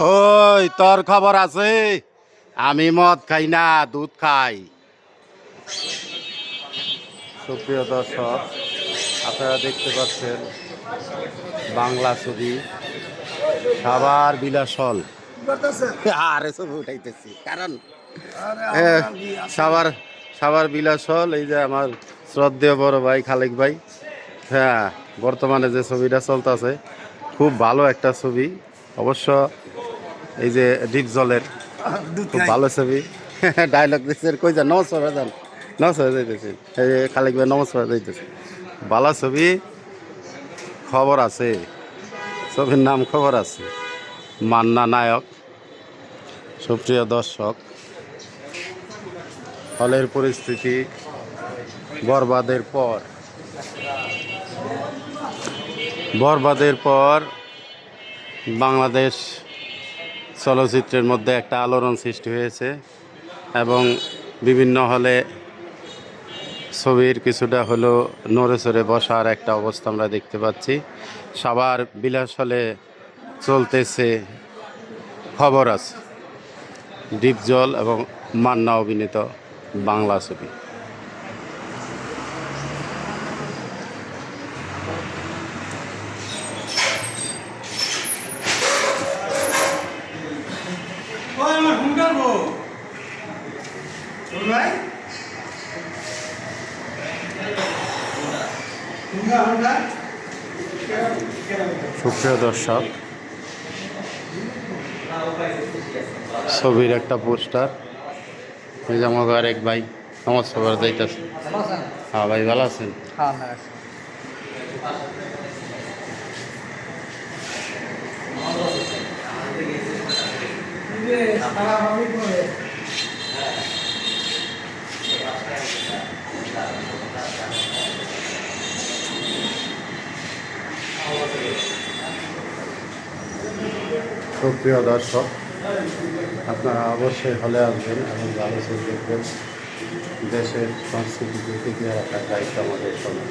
ওই তোর খবর আছে? আমি মদ খাই না, দুধ খাই। সুপ্রিয় দর্শক, আপনারা দেখতে পাচ্ছেন বাংলা ছবি সাবার বিলাসল। আরে ছবি উঠাইতেছি কারণ সাবার সাবার বিলাসল। এই যে আমার শ্রদ্ধেয় বড় ভাই খালেক ভাই, হ্যাঁ, বর্তমানে যে ছবিটা চলতেছে খুব ভালো একটা ছবি অবশ্য। এই যে ডিপ জলের খুব ভালো ছবি। ডায়লগ দিচ্ছেন, কই যান? নমস্কার যান, নমস্কার যাইতেছি। এই যে খালেক ভাই নমস্কার যাইতেছি। ভালো ছবি, খবর আছে। ছবির নাম খবর আছে, মান্না নায়ক। সুপ্রিয় দর্শক, হলের পরিস্থিতি বরবাদের পর বাংলাদেশ চলচ্চিত্রের মধ্যে একটা আলোড়ন সৃষ্টি হয়েছে এবং বিভিন্ন হলে ছবির কিছুটা হলো নড়ে চড়ে বসার একটা অবস্থা আমরা দেখতে পাচ্ছি। সাভার বিলাস হলে চলতেছে খবর আছে, ডিপজল এবং মান্না অভিনীত বাংলা ছবি। সুপ্রিয় দর্শক, ছবির একটা পোস্টার। এই যে আমার আরেক ভাই নমস্কার যাইতেছে। হ্যাঁ ভাই, ভালো আছেন? সুপ্রিয় দর্শক, আপনারা অবশ্যই হলে আসবেন এবং ভালো ছবি দেখবেন। দেশের সংস্কৃতিকে টিকিয়ে রাখার দায়িত্ব আমাদের সবার।